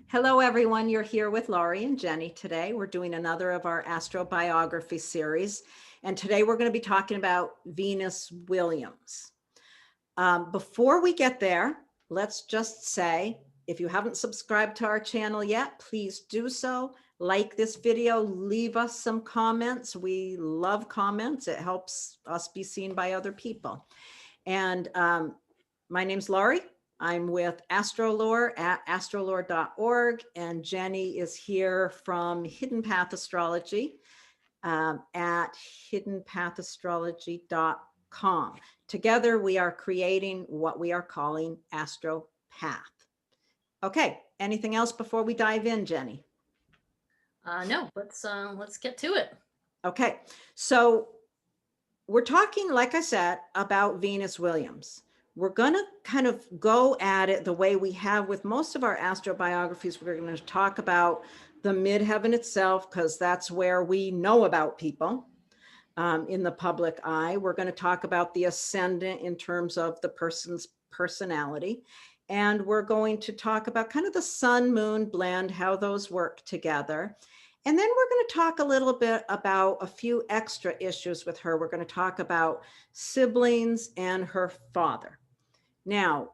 Hello, everyone. You're here with Laurie and Jenny today. We're doing another of our astrobiography series. And today we're going to be talking about Venus Williams. Before we get there, let's just say, if you haven't subscribed to our channel yet, please do so. Like this video, leave us some comments. We love comments. It helps us be seen by other people. And my name's Laurie. I'm with Astrolore at astrolore.org, and Jenny is here from Hidden Path Astrology at hiddenpathastrology.com. Together, we are creating what we are calling AstroPath. Okay, anything else before we dive in, Jenny? No, let's get to it. Okay, so we're talking, like I said, about Venus Williams. We're going to kind of go at it the way we have with most of our astrobiographies. We're going to talk about the midheaven itself, because that's where we know about people in the public eye. We're going to talk about the ascendant in terms of the person's personality. And we're going to talk about kind of the sun-moon blend, how those work together. And then we're going to talk a little bit about a few extra issues with her. We're going to talk about siblings and her father. Now,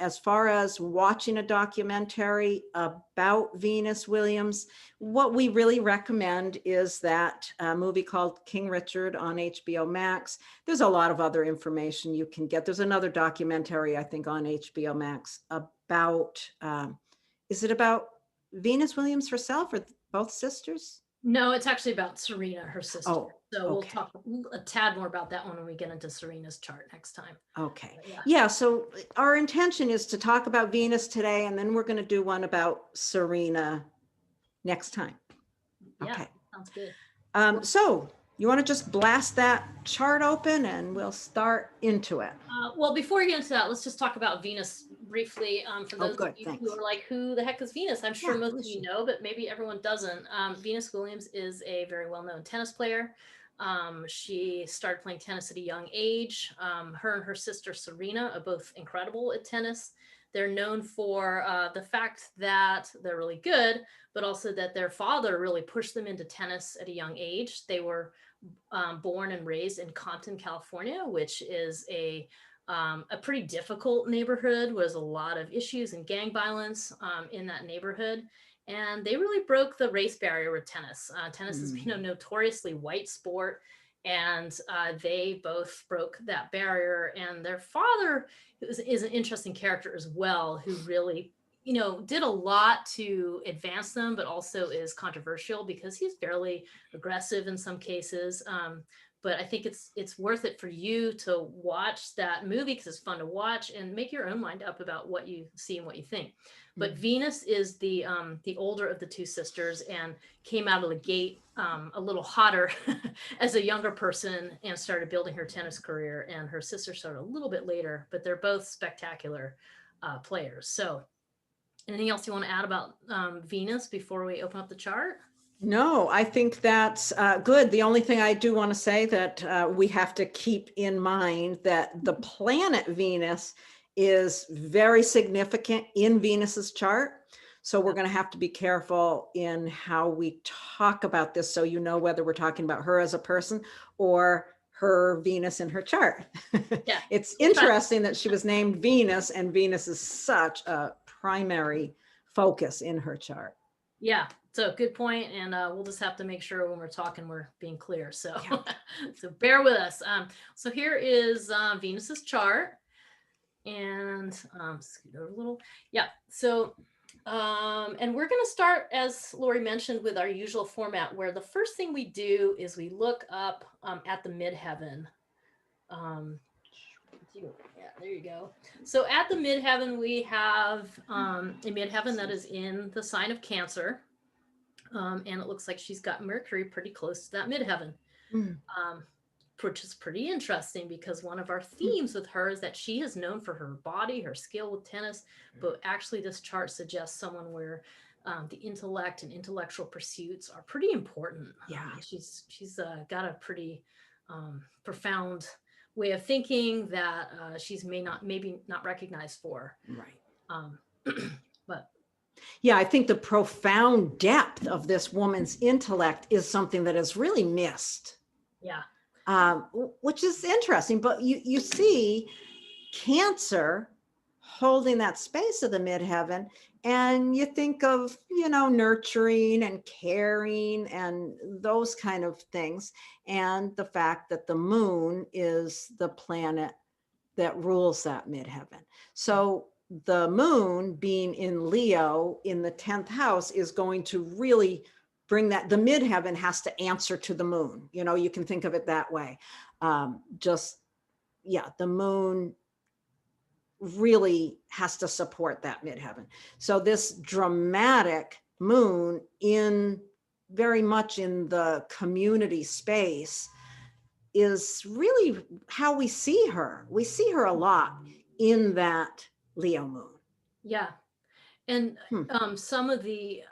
as far as watching a documentary about Venus Williams, what we really recommend is that movie called King Richard on HBO Max. There's a lot of other information you can get. There's another documentary, I think, on HBO Max about, is it about Venus Williams herself or both sisters? No, it's actually about Serena, her sister. Oh, so we'll okay. talk a tad more about that one when we get into Serena's chart next time. Okay. Yeah. Yeah. So our intention is to talk about Venus today, and then we're going to do one about Serena next time. Yeah, okay. Sounds good. So you want to just blast that chart open and we'll start into it. Well, before we get into that, let's just talk about Venus briefly. For those good, of you thanks. who are like, who the heck is Venus? I'm sure Yeah, most of you know, but maybe everyone doesn't. Venus Williams is a very well-known tennis player. She started playing tennis at a young age. Her and her sister Serena are both incredible at tennis. They're known for the fact that they're really good, but also that their father really pushed them into tennis at a young age. They were born and raised in Compton, California, which is a pretty difficult neighborhood. Was a lot of issues and gang violence in that neighborhood. And they really broke the race barrier with tennis. Tennis has been a notoriously white sport, and they both broke that barrier. And their father is an interesting character as well, who really, did a lot to advance them, but also is controversial because he's fairly aggressive in some cases. But I think it's worth it for you to watch that movie because it's fun to watch and make your own mind up about what you see and what you think. But Venus is the older of the two sisters and came out of the gate a little hotter as a younger person and started building her tennis career. And her sister started a little bit later, but they're both spectacular players. So anything else you want to add about Venus before we open up the chart? No, I think that's good. The only thing I do want to say that we have to keep in mind that the planet Venus is very significant in Venus's chart. So we're going to have to be careful in how we talk about this, so you know whether we're talking about her as a person or her Venus in her chart. Yeah. It's interesting that she was named Venus, and Venus is such a primary focus in her chart. Yeah, so good point, and we'll just have to make sure when we're talking we're being clear. So, yeah. So bear with us. So here is Venus's chart, and scoot over a little. Yeah. So, and we're going to start, as Lori mentioned, with our usual format, where the first thing we do is we look up at the midheaven. Yeah, there you go. So at the midheaven, we have a midheaven that is in the sign of Cancer. And it looks like she's got Mercury pretty close to that midheaven, which is pretty interesting because one of our themes with her is that she is known for her body, her skill with tennis, but actually this chart suggests someone where the intellect and intellectual pursuits are pretty important. Yeah, she's got a pretty profound way of thinking that she's maybe not recognized for. Right. But Yeah, I think the profound depth of this woman's intellect is something that is really missed, Yeah. which is interesting. But you see Cancer holding that space of the midheaven, and you think of, nurturing and caring and those kind of things, and the fact that the moon is the planet that rules that midheaven. So the moon being in Leo in the 10th house is going to really bring that. The midheaven has to answer to the moon. You can think of it that way. The moon really has to support that midheaven. So this dramatic moon very much in the community space is really how we see her. We see her a lot in that Leo moon. Yeah. And some of the,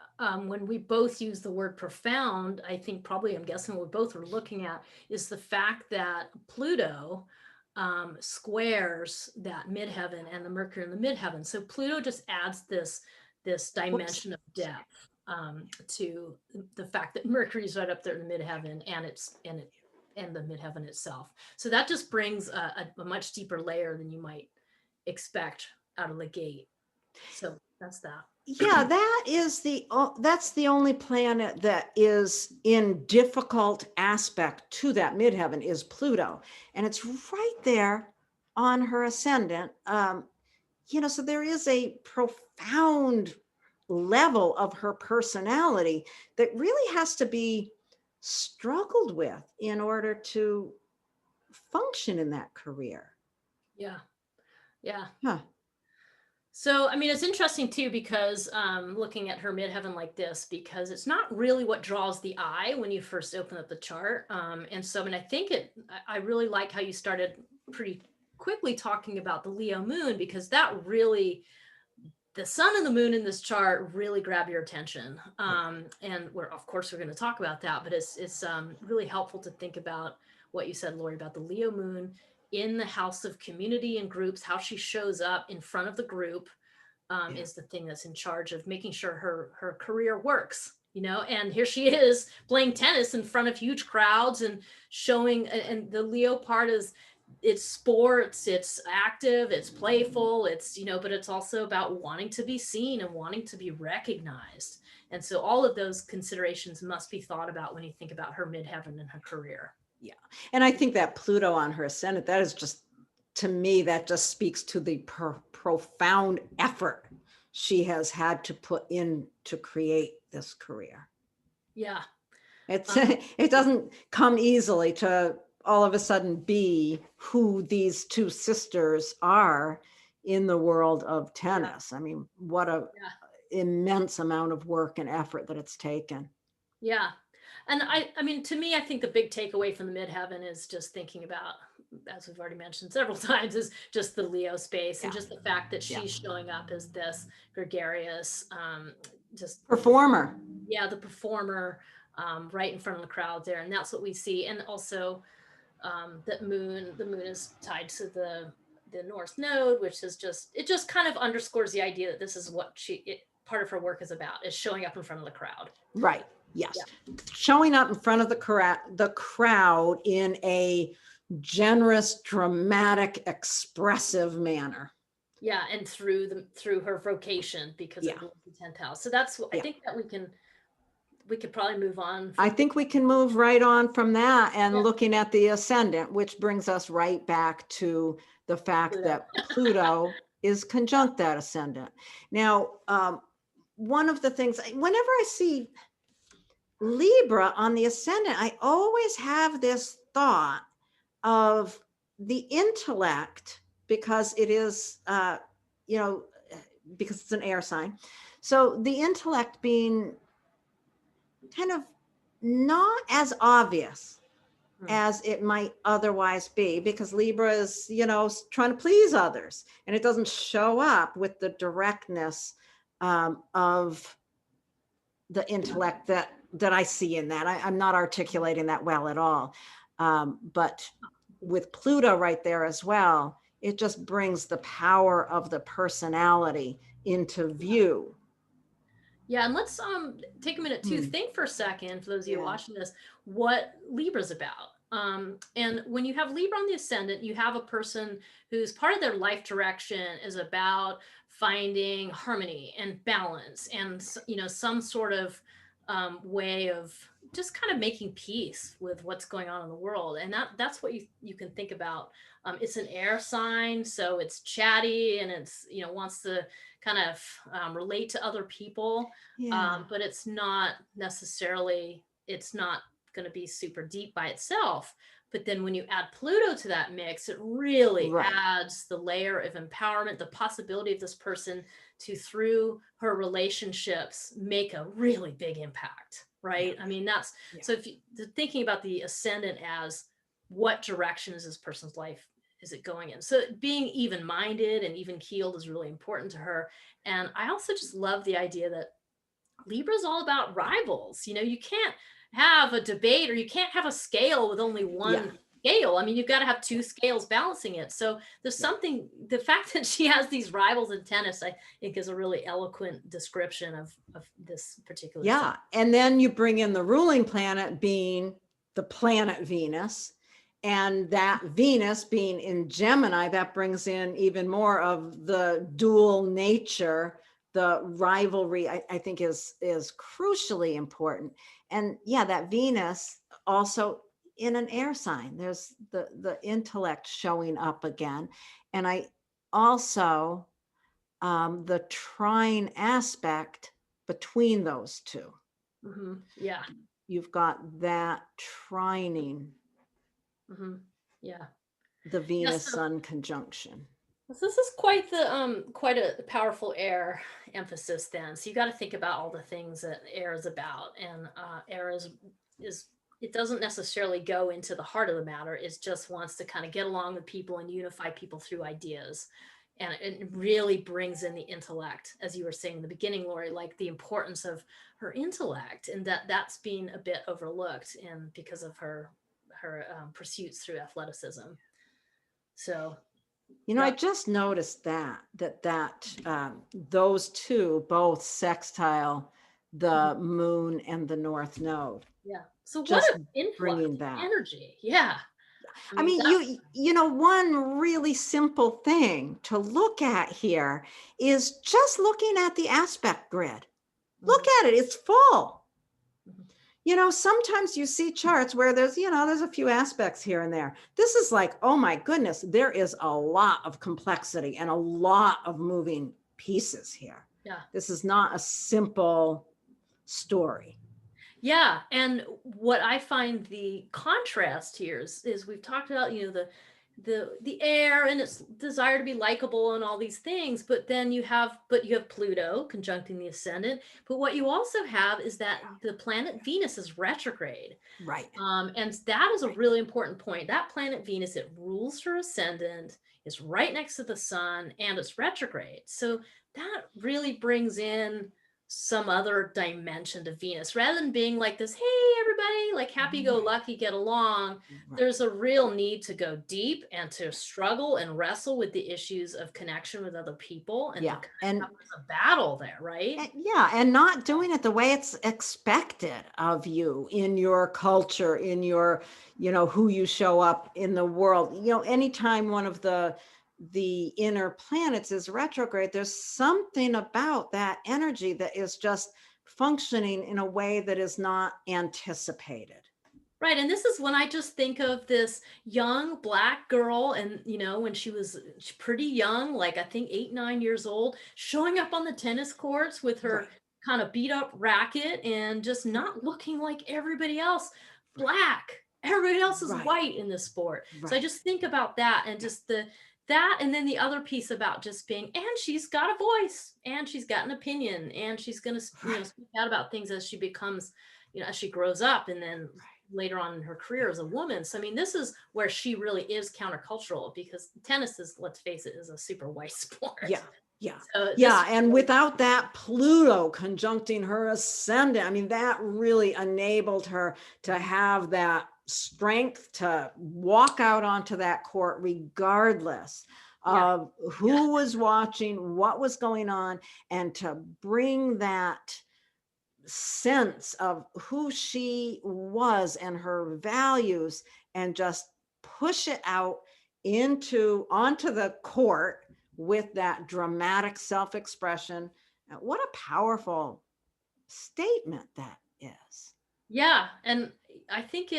when we both use the word profound, I think probably, I'm guessing what we both are looking at is the fact that Pluto squares that midheaven and the Mercury in the midheaven. So Pluto just adds this dimension of depth to the fact that Mercury is right up there in the midheaven and the midheaven itself. So that just brings a much deeper layer than you might expect out of the gate. So that's that. Yeah, that's the only planet that is in difficult aspect to that midheaven is Pluto, and it's right there on her ascendant. So there is a profound level of her personality that really has to be struggled with in order to function in that career. Yeah. Yeah. Huh. So, I mean, it's interesting too, because looking at her midheaven like this, because it's not really what draws the eye when you first open up the chart. And so, I mean, I really like how you started pretty quickly talking about the Leo moon, because that really, the sun and the moon in this chart really grab your attention. And of course, we're going to talk about that, but it's really helpful to think about what you said, Lori, about the Leo moon in the house of community and groups, how she shows up in front of the group is the thing that's in charge of making sure her career works, and here she is playing tennis in front of huge crowds and showing, and the Leo part is, it's sports, it's active, it's playful, it's, but it's also about wanting to be seen and wanting to be recognized. And so all of those considerations must be thought about when you think about her midheaven and her career. Yeah. And I think that Pluto on her ascendant, that is just, to me, that just speaks to the profound effort she has had to put in to create this career. Yeah. It doesn't come easily to all of a sudden be who these two sisters are in the world of tennis. I mean, what a immense amount of work and effort that it's taken. Yeah. And I mean, to me, I think the big takeaway from the midheaven is just thinking about, as we've already mentioned several times, is just the Leo space and just the fact that she's showing up as this gregarious, just performer. Yeah, the performer, right in front of the crowd there, and that's what we see. And also, the moon is tied to the North Node, which is just kind of underscores the idea that this is what part of her work is about, is showing up in front of the crowd. Right. Yes. Yeah. Showing up in front of the crowd in a generous, dramatic, expressive manner. Yeah. And through her vocation, because of the 10th house. So that's what I think that we could probably move on. I think we can move right on from that and looking at the ascendant, which brings us right back to the fact that Pluto is conjunct that ascendant. Now, one of the things, whenever I see Libra on the ascendant, I always have this thought of the intellect, because it is, because it's an air sign. So the intellect being kind of not as obvious as it might otherwise be, because Libra is, trying to please others, and it doesn't show up with the directness of the intellect that I see in that. I'm not articulating that well at all. But with Pluto right there as well, it just brings the power of the personality into view. Yeah, and let's take a minute to Hmm. think for a second, for those of you Yeah. watching this, what Libra's about. And when you have Libra on the ascendant, you have a person whose part of their life direction is about finding harmony and balance and some sort of way of just kind of making peace with what's going on in the world. And that's what you can think about. It's an air sign, so it's chatty and it's wants to kind of relate to other people, Yeah. but it's not going to be super deep by itself. But then when you add Pluto to that mix, it really Right. adds the layer of empowerment, the possibility of this person to, through her relationships, make a really big impact, Yeah. right? I mean, that's Yeah. so if you thinking about the ascendant as what direction is this person's life is it going in? So being even minded and even keeled is really important to her. And I also just love the idea that Libra's all about rivals. You can't have a debate or you can't have a scale with only Yeah. one scale. I mean, you've got to have two scales balancing it. So there's Yeah. something, the fact that she has these rivals in tennis, I think is a really eloquent description of this particular Yeah. sign. And then you bring in the ruling planet being the planet Venus. And that Venus being in Gemini, that brings in even more of the dual nature. The rivalry, I think, is crucially important. And yeah, that Venus also in an air sign. There's the intellect showing up again. And I also the trine aspect between those two. Yeah. You've got that trining Yeah. the Yeah. Venus So Sun conjunction. this is quite a powerful air emphasis then. So you got to think about all the things that air is about, and air is it doesn't necessarily go into the heart of the matter. It just wants to kind of get along with people and unify people through ideas, and it really brings in the intellect, as you were saying in the beginning, Lori, like the importance of her intellect, and that's being a bit overlooked, and because of her pursuits through athleticism. So I that. just noticed those two both sextile the moon and the north node, Yeah. So what just an influx bringing of that. energy. Yeah. I I mean, mean, that's one really simple thing to look at here is just looking at the aspect grid. Look mhm, at it, it's full. mhm. Sometimes you see charts where there's a few aspects here and there. This is like, oh my goodness, there is a lot of complexity and a lot of moving pieces here. Yeah. This is not a simple story. Yeah. And what I find the contrast here is we've talked about, the air and its desire to be likable and all these things, but then you have Pluto conjuncting the ascendant. But what you also have is that the planet Venus is retrograde. Right. And that is a Right. really important point. That planet Venus, it rules her ascendant, is right next to the sun, and it's retrograde. So that really brings in some other dimension to Venus. Rather than being like this, hey, everybody, like happy go lucky, get along, Right. there's a real need to go deep and to struggle and wrestle with the issues of connection with other people and to Yeah. kind of And have a battle there, right? yeah, and not doing it the way it's expected of you in your culture, in your, who you show up in the world. Anytime one of the inner planets is retrograde, there's something about that energy that is just functioning in a way that is not anticipated. Right. And this is when I just think of this young Black girl. And, when she was pretty young, like I think 8, 9 years old, showing up on the tennis courts with her Right. kind of beat up racket and just Right. not looking like everybody else. Black. Everybody else is Right. white in this sport. So I Right. just think about that and Yeah. just that. And then the other piece about just being, and she's got a voice and she's got an opinion and she's going to, Right. speak out about things as she becomes, as she grows up. And then later on in her career as a woman. So I mean, this is where she really is countercultural, because tennis is, let's face it, is a super white sport. Yeah. Yeah. So Yeah. And without that Pluto conjuncting her ascendant, I mean, that really enabled her to have that strength to walk out onto that court regardless of who was watching, what was going on, and to bring that sense of who she was and her values, and just push it out onto the court with that dramatic self-expression. What a powerful statement that is. Yeah, and I think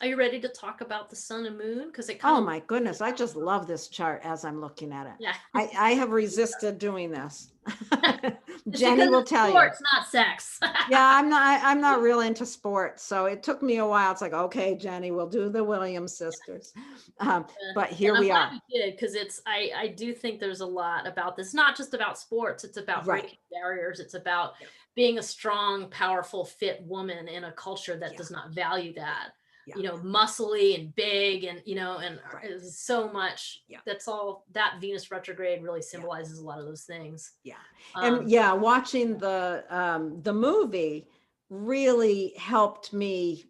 are you ready to talk about the sun and moon? Because it kind Oh of, my goodness, I just love this chart as I'm looking at it. yeah. I have resisted doing this. It's Jenny because will it's tell you. sports, not sex. Yeah, I'm not real into sports, so it took me a while. It's like, okay, Jenny, we'll do the Williams sisters. But here And I'm we glad are. we did, because I do think there's a lot about this, not just about sports. It's about Right. breaking barriers. It's about Yeah. being a strong, powerful, fit woman in a culture that Yeah. does not value that. Yeah. Muscly and big, and and Right. is so much. Yeah. That's all that Venus retrograde really symbolizes, a lot of those things. Yeah. And Um, yeah, watching the movie really helped me,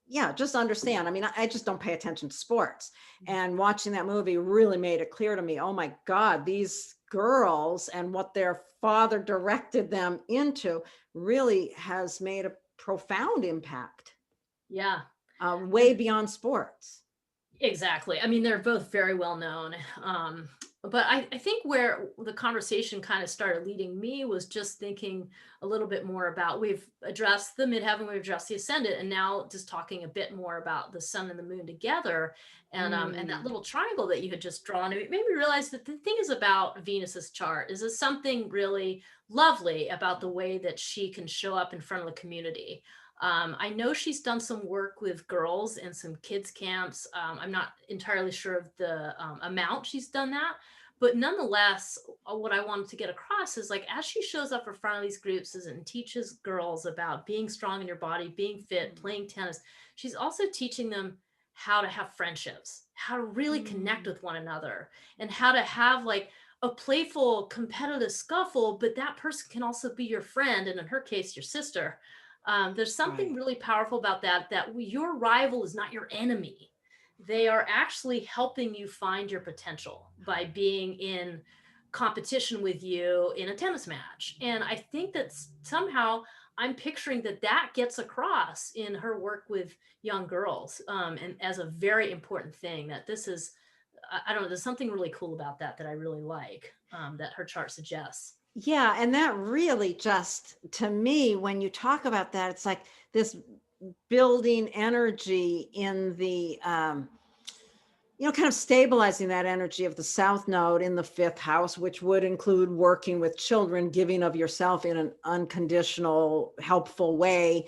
yeah, just understand. I mean, I just don't pay attention to sports. And watching that movie really made it clear to me, oh my God, these girls and what their father directed them into really has made a profound impact, yeah. way beyond sports. Exactly. I mean, they're both very well known. But I think where the conversation kind of started leading me was just thinking a little bit more about, we've addressed the midheaven, we've addressed the ascendant, and now just talking a bit more about the sun and the moon together, and that Mm, little triangle that you had just drawn. It made me realize that the thing is about Venus's chart is there's something really lovely about the way that she can show up in front of the community. I know she's done some work with girls and some kids camps. I'm not entirely sure of the amount she's done that, but nonetheless, what I wanted to get across is, like, as she shows up in front of these groups and teaches girls about being strong in your body, being fit, playing tennis, she's also teaching them how to have friendships, how to really connect mm, with one another, and how to have, like, a playful competitive scuffle, but that person can also be your friend, and in her case, your sister. There's something right. really powerful about that your rival is not your enemy. They are actually helping you find your potential by being in competition with you in a tennis match. And I think that somehow I'm picturing that gets across in her work with young girls, and as a very important thing, that this is, I don't know, there's something really cool about that I really like, that her chart suggests. Yeah, and that really just, to me, when you talk about that, it's like this building energy in the kind of stabilizing that energy of the South Node in the fifth house, which would include working with children, giving of yourself in an unconditional, helpful way,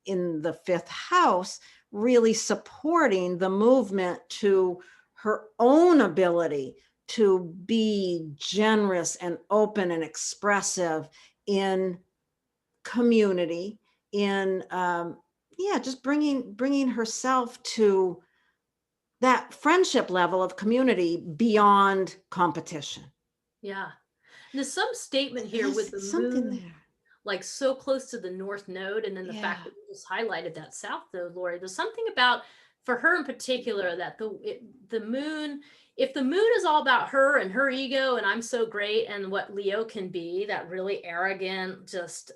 in the fifth house, really supporting the movement to her own ability to be generous and open and expressive in community, in yeah, just bringing herself to that friendship level of community beyond competition. Yeah. And there's some statement here with There's the something moon, there. like, so close to the north node, and then the Yeah. fact that you just highlighted that south node, Lori. There's something about, for her in particular, that the moon, if the moon is all about her and her ego and I'm so great, and what Leo can be, that really arrogant, just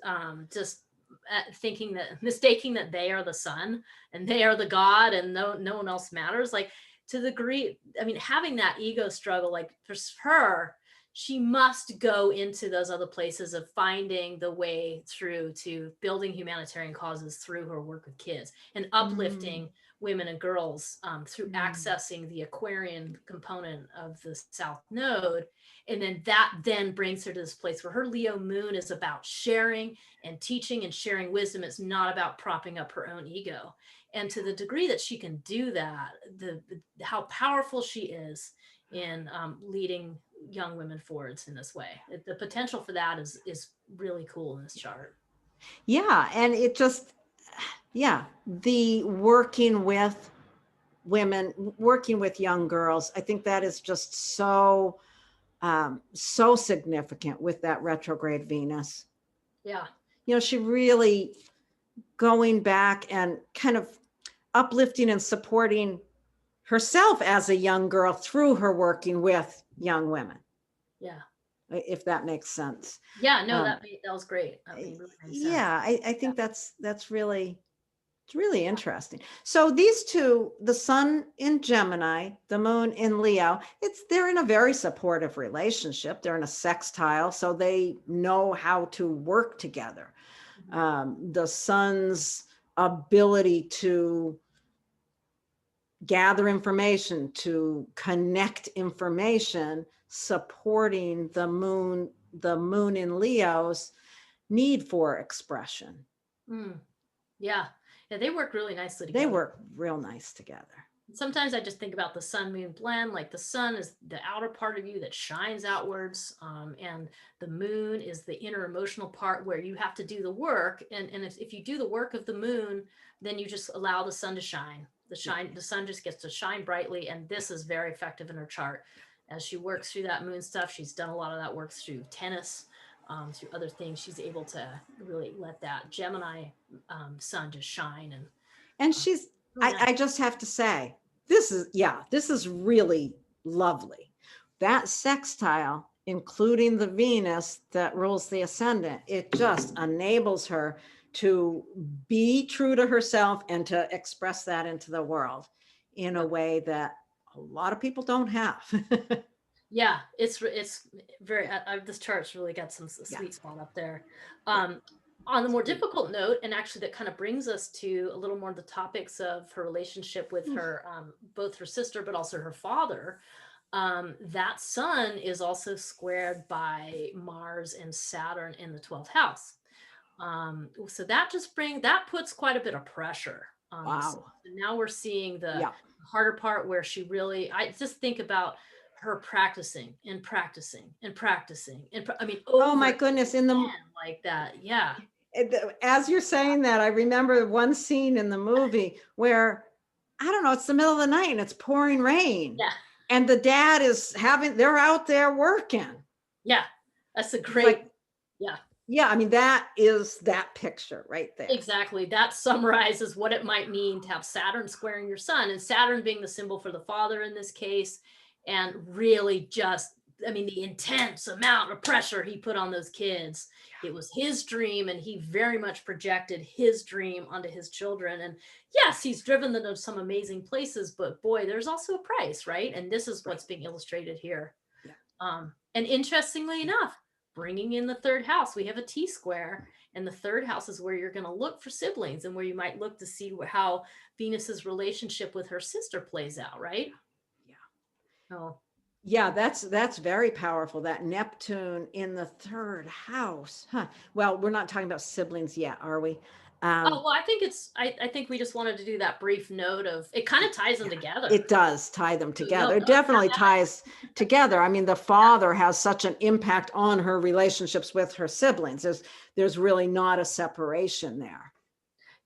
thinking that, mistaking that they are the sun and they are the god, and no one else matters, like, to the degree, I mean, having that ego struggle, like, for her, she must go into those other places of finding the way through to building humanitarian causes through her work with kids, and Mm, uplifting women and girls, through mm, accessing the Aquarian component of the South Node. And then that then brings her to this place where her Leo moon is about sharing and teaching and sharing wisdom. It's not about propping up her own ego. And to the degree that she can do that, how powerful she is in, leading young women forwards in this way. The potential for that is really cool in this chart. yeah, and it just, yeah, the working with women, working with young girls, I think that is just so significant with that retrograde Venus. Yeah. She really going back and kind of uplifting and supporting herself as a young girl through her working with young women. Yeah. if that makes sense. Yeah, no, that was great. That made really nice sense. Yeah, I think that's really, it's really interesting. So these two, the sun in Gemini, the moon in Leo, they're in a very supportive relationship. They're in a sextile, so they know how to work together. The sun's ability to gather information, to connect information, supporting the moon in Leo's need for expression. Mm. Yeah. Yeah, they work really nicely They together. work real nice together. Sometimes I just think about the sun moon blend, like the sun is the outer part of you that shines outwards, and the moon is the inner emotional part where you have to do the work. And if you do the work of the moon, then you just allow the sun to shine. The sun just gets to shine brightly, and this is very effective in her chart. As she works through that moon stuff, she's done a lot of that work through tennis, through other things. She's able to really let that Gemini sun just shine. And she's, I just have to say, this is really lovely. That sextile, including the Venus that rules the ascendant, it just enables her to be true to herself and to express that into the world in a way that a lot of people don't have. Yeah, it's very, this chart's really got some sweet spot up there. On the more difficult note, and actually that kind of brings us to a little more of the topics of her relationship with her, both her sister, but also her father. That sun is also squared by Mars and Saturn in the 12th house. So that puts quite a bit of pressure on the sun. And now we're seeing the harder part where I just think about her practicing and practicing and practicing. And I mean, oh my goodness, in the like that. Yeah. As you're saying that, I remember one scene in the movie where, I don't know, it's the middle of the night and it's pouring rain. Yeah. And the dad they're out there working. Yeah. That's a great, yeah. Yeah. I mean, that is that picture right there. Exactly. That summarizes what it might mean to have Saturn squaring your sun, and Saturn being the symbol for the father in this case. And really just, I mean, the intense amount of pressure he put on those kids. It was his dream, and he very much projected his dream onto his children. And yes, he's driven them to some amazing places, but boy, there's also a price, right? And this is what's being illustrated here. Yeah. And interestingly enough, bringing in the third house, we have a T-square, and the third house is where you're going to look for siblings and where you might look to see how Venus's relationship with her sister plays out, right? Oh. Yeah, that's very powerful. That Neptune in the third house. Huh. Well, we're not talking about siblings yet, are we? Well, I think I think we just wanted to do that brief note of it kind of ties them together. It does tie them together. It definitely ties together. I mean, the father has such an impact on her relationships with her siblings. There's really not a separation there.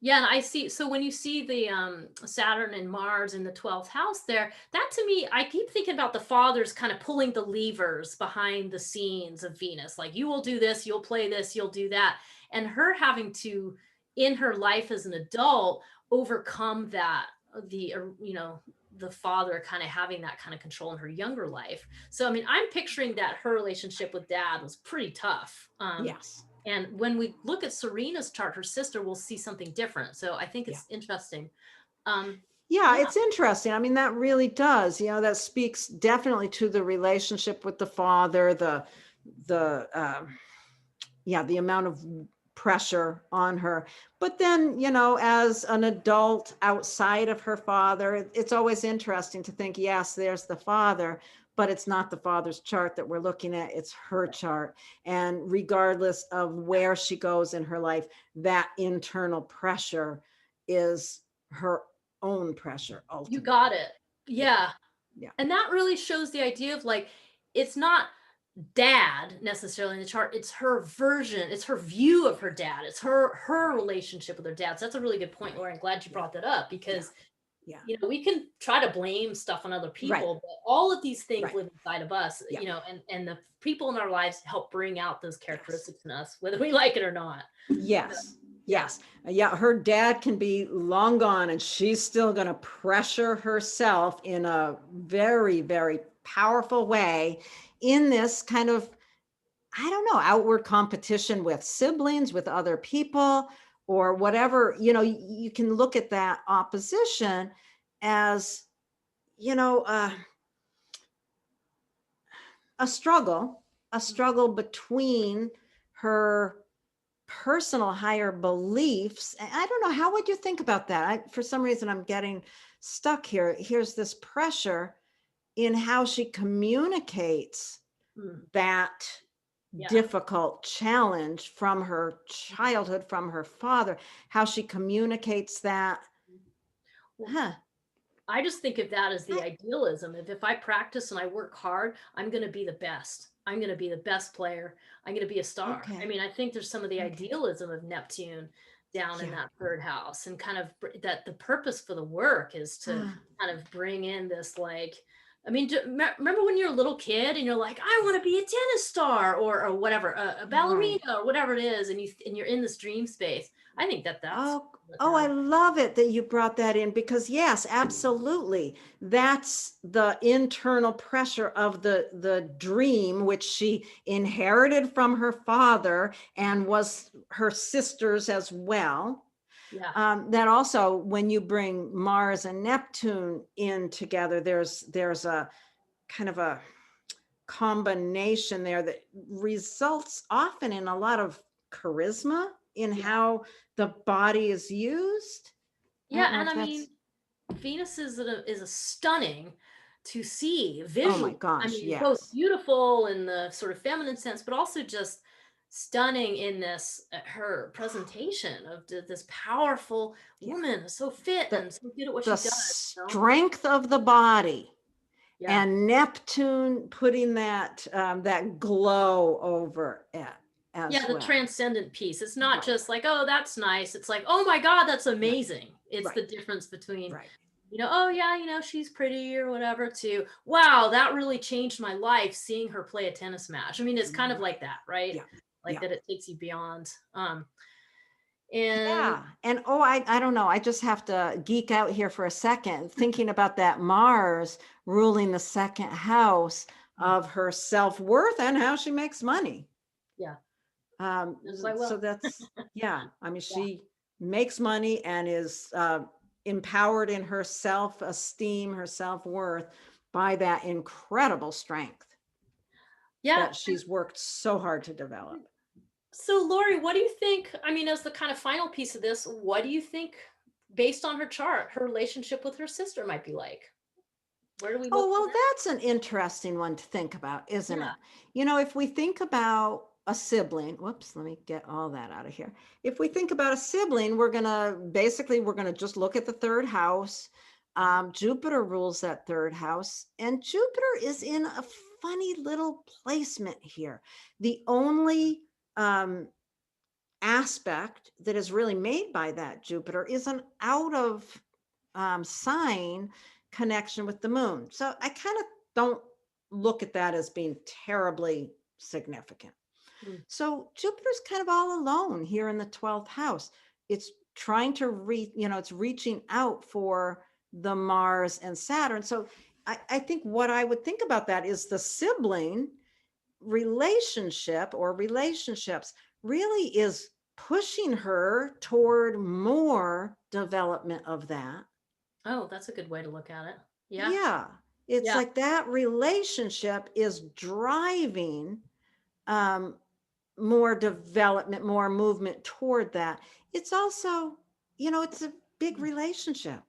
Yeah, and I see. So when you see the Saturn and Mars in the 12th house there, that to me, I keep thinking about the fathers kind of pulling the levers behind the scenes of Venus. Like, you will do this, you'll play this, you'll do that. And her having to, in her life as an adult, overcome that, the father kind of having that kind of control in her younger life. So, I mean, I'm picturing that her relationship with dad was pretty tough. Yes. And when we look at Serena's chart, her sister, will see something different. So I think it's interesting. It's interesting. I mean, that really does, that speaks definitely to the relationship with the father, the amount of pressure on her. But then, as an adult outside of her father, it's always interesting to think, yes, there's the father, but it's not the father's chart that we're looking at. It's her chart. And regardless of where she goes in her life, that internal pressure is her own pressure. Ultimately. You got it. Yeah. And that really shows the idea of, like, it's not dad necessarily in the chart. It's her version. It's her view of her dad. It's her relationship with her dad. So that's a really good point, Laura. I'm glad you brought that up, because we can try to blame stuff on other people, but all of these things live inside of us, and the people in our lives help bring out those characteristics in us, whether we like it or not. Yes. Her dad can be long gone, and she's still going to pressure herself in a very, very powerful way in this kind of I don't know, outward competition with siblings, with other people, or whatever, you can look at that opposition as, you know, uh, a struggle between her personal higher beliefs. I don't know, how would you think about that? For some reason, I'm getting stuck here. Here's this pressure in how she communicates Mm, that yeah. difficult challenge from her childhood, from her father, how she communicates that. Well, Huh. I just think of that as the I- idealism. If I practice and I work hard, I'm going to be the best. I'm going to be the best player. I'm going to be a star. I okay. mean, I think there's some of the Okay. idealism of Neptune down in Yeah. that third house, and kind of that the purpose for the work is to Uh, kind of bring in this, like, I mean, remember when you're a little kid and you're like, I want to be a tennis star, or whatever, a right. ballerina, or whatever it is, and you're in this dream space. I think that's Oh, what oh, I that. love it that you brought that in, because yes, absolutely. That's the internal pressure of the dream, which she inherited from her father and was her sister's as well. Yeah. That also, when you bring Mars and Neptune in together, there's a kind of a combination there that results often in a lot of charisma in Yeah. how the body is used. I Yeah, don't know and if I mean, that's, Venus is a stunning to see oh my visually. I gosh, mean, both yes. beautiful in the sort of feminine sense, but also just stunning in this, her presentation of this powerful Yeah. woman, so fit The and so good at what the she does, you know? strength of the body, Yeah. and Neptune putting that glow over it Yeah, as the well. transcendent piece. It's not Right. just like, oh, that's nice. It's like, oh my God, that's Right. amazing. It's Right. the difference between, Right. oh yeah, she's pretty or whatever, to wow, that really changed my life seeing her play a tennis match. I mean, it's kind of Right. like that, right? Yeah. Like Yeah. that it takes you beyond. And Yeah. And oh, I don't know. I just have to geek out here for a second, thinking about that Mars ruling the second house of her self-worth and how she makes money. yeah, does quite So well. that's, yeah. I mean, Yeah. she makes money and is empowered in her self-esteem, her self-worth by that incredible strength Yeah. that she's worked so hard to develop. So Lori, what do you think? I mean, as the kind of final piece of this, what do you think, based on her chart, her relationship with her sister might be like? Where do we Oh, look for well, that? that's an interesting one to think about, isn't it? Yeah. If we think about a sibling, whoops, let me get all that out of here. If we think about a sibling, we're gonna just look at the third house. Jupiter rules that third house, and Jupiter is in a funny little placement here. The only um, aspect that is really made by that Jupiter is an out of sign connection with the moon. So I kind of don't look at that as being terribly significant. Mm. So Jupiter's kind of all alone here in the 12th house. It's trying to it's reaching out for the Mars and Saturn. So I think what I would think about that is the sibling relationship or relationships really is pushing her toward more development of that. Oh, that's a good way to look at it. Yeah. Yeah, it's Yeah. like that relationship is driving um, more development, more movement toward that. It's also, it's a big relationship.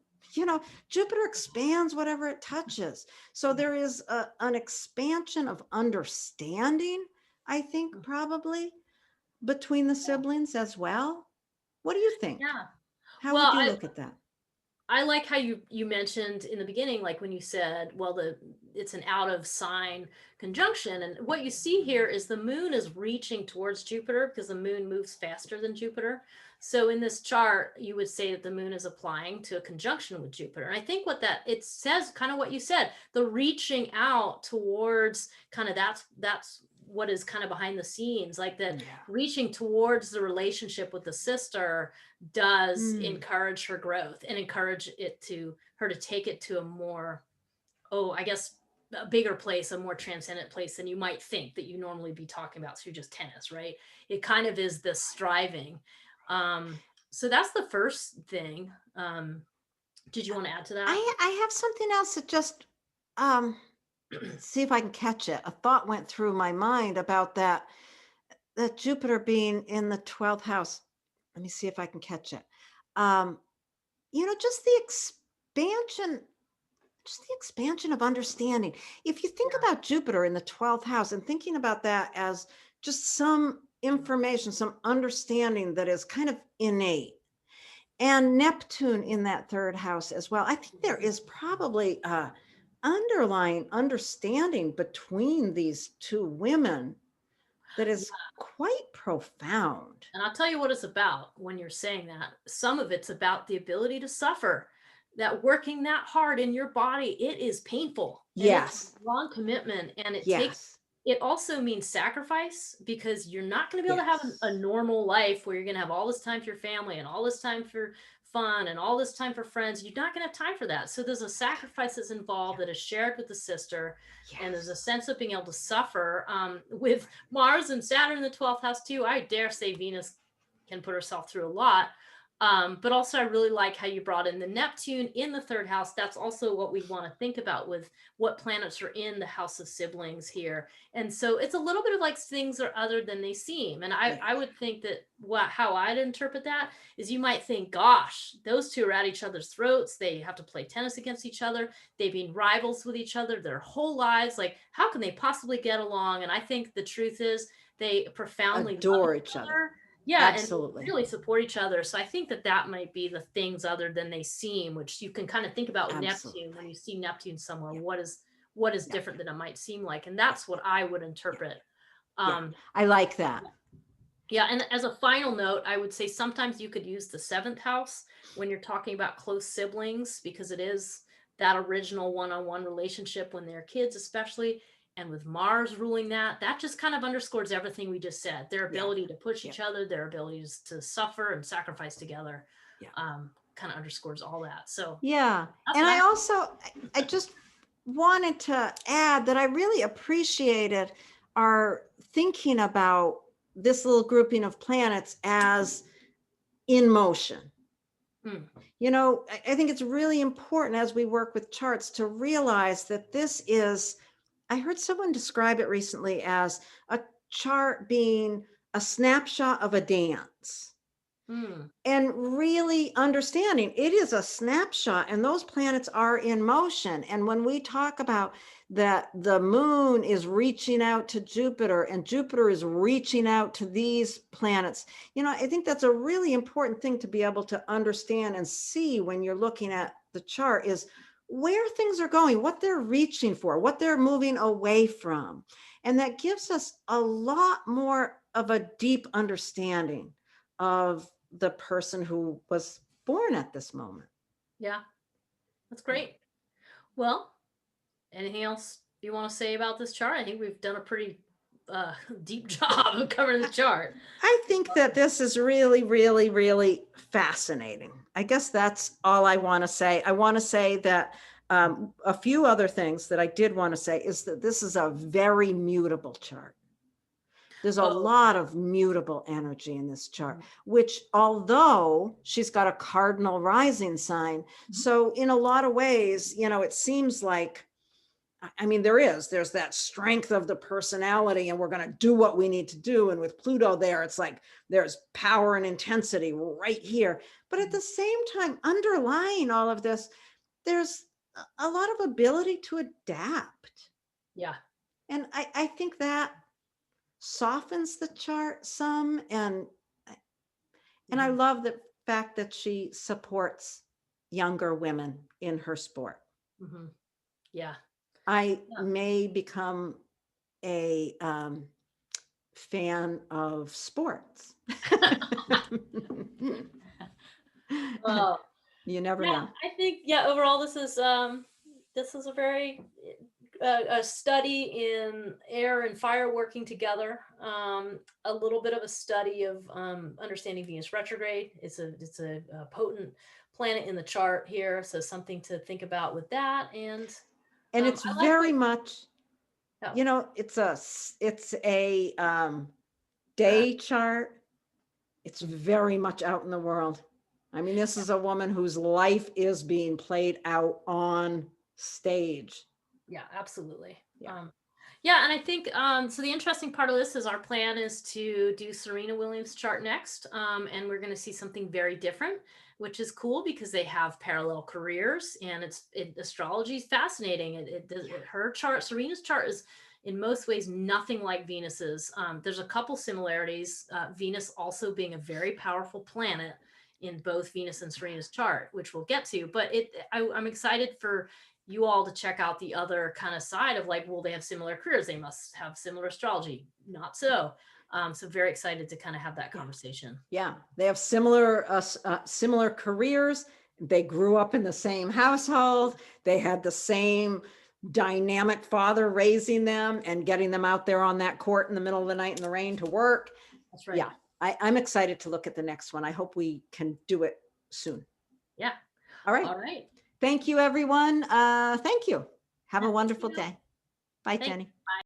Jupiter expands whatever it touches. So there is an expansion of understanding, I think, probably between the siblings as well. What do you think? Yeah. How Well, would you look at that? I like how you mentioned in the beginning, like when you said, well, it's an out of sign conjunction, and what you see here is the moon is reaching towards Jupiter because the moon moves faster than Jupiter. So in this chart, you would say that the moon is applying to a conjunction with Jupiter. And I think what that it says, kind of what you said, the reaching out towards, kind of that's what is kind of behind the scenes, like that, Yeah. reaching towards the relationship with the sister does Mm. encourage her growth and encourage her to take it to a more, oh, I guess a bigger place, a more transcendent place than you might think that you normally be talking about through just tennis, right? It kind of is this striving. So that's the first thing. Did you want to add to that? I have something else that just um see if I can catch it. A thought went through my mind about that Jupiter being in the 12th house. Let me see if I can catch it. Um, just the expansion of understanding. If you think Yeah. about Jupiter in the 12th house and thinking about that as just some information, some understanding that is kind of innate, and Neptune in that third house as well, I think there is probably a underlying understanding between these two women that is quite profound. And I'll tell you what it's about when you're saying that. Some of it's about the ability to suffer, that working that hard in your body, it is painful and it's Yes. a long commitment. And Yes. it also means sacrifice because you're not going to be able to have a Yes. normal life where you're going to have all this time for your family and all this time for fun and all this time for friends. You're not going to have time for that. So there's a sacrifice that's involved that is shared with the sister. And there's a Yes. sense of being able to suffer with Mars and Saturn in the 12th house too. I dare say Venus can put herself through a lot. But also, I really like how you brought in the Neptune in the third house. That's also what we want to think about with what planets are in the house of siblings here. And so it's a little bit of like things are other than they seem. And Yeah. I would think that how I'd interpret that is you might think, gosh, those two are at each other's throats. They have to play tennis against each other. They've been rivals with each other their whole lives. Like, how can they possibly get along? And I think the truth is they profoundly love Adore each each other. other. Yeah, and Absolutely. really support each other. So I think that might be the things other than they seem, which you can kind of think about with Neptune. Absolutely. When you see Neptune somewhere, Yeah. what is Yeah. different than it might seem like? And that's what I would Yeah. interpret. Yeah. Um, I like that. yeah, and as a final note, I would say sometimes you could use the seventh house when you're talking about close siblings because it is that original one-on-one relationship when they're kids, especially. And with Mars ruling that, that just kind of underscores everything we just said. Their Yeah. ability to push Yeah. each other, their abilities to suffer and sacrifice together, Yeah. kind of underscores all that. So Yeah. that's And what I I. also, I just wanted to add that I really appreciated our thinking about this little grouping of planets as in motion. I think it's really important as we work with charts to realize that this is, I heard someone describe it recently as a chart being a snapshot of a dance. And really understanding it is a snapshot and those planets are in motion. And when we talk about that the moon is reaching out to Jupiter and Jupiter is reaching out to these planets, I think that's a really important thing to be able to understand and see when you're looking at the chart is where things are going, what they're reaching for, what they're moving away from. And that gives us a lot more of a deep understanding of the person who was born at this moment. Yeah, that's Yeah. great. Well, anything else you want to say about this chart? I think we've done a pretty deep job of covering the chart. I think that this is really, really, really fascinating. I guess that's all I want to say. I want to say that a few other things that I did want to say is that this is a very mutable chart. There's a Oh, lot of mutable energy in this chart, which although she's got a cardinal rising sign, so in a lot of ways, it seems like, there's that strength of the personality and we're going to do what we need to do. And with Pluto there, it's like there's power and intensity right here. But at the same time, underlying all of this, there's a lot of ability to adapt. yeah. And I think that softens the chart some. And I love the fact that she supports younger women in her sport. Yeah. I may become a fan of sports. Oh, You never yeah, know. I think overall this is a very a study in air and fire working together. A little bit of a study of understanding Venus retrograde. It's a potent planet in the chart here, so something to think about with that. And And it's I like very what, much, oh, you know, it's a day chart. It's very much out in the world. I mean, this is a woman whose life is being played out on stage. yeah, absolutely. Yeah. Yeah, and I think so the interesting part of this is our plan is to do Serena Williams' chart next, and we're going to see something very different, which is cool because they have parallel careers, and astrology is fascinating. Her chart, Serena's chart, is in most ways nothing like Venus's. There's a couple similarities. Venus also being a very powerful planet in both Venus and Serena's chart, which we'll get to. But I'm excited for you all to check out the other kind of side of like, well, they have similar careers, they must have similar astrology. Not so. So very excited to kind of have that conversation. Yeah, they have similar careers. They grew up in the same household. They had the same dynamic father raising them and getting them out there on that court in the middle of the night in the rain to work. That's right. Yeah, I'm excited to look at the next one. I hope we can do it soon. Yeah. All right. All right. Thank you, everyone. Thank you. Have a Yeah, wonderful thank you. day. Bye, Thanks. Jenny. Bye.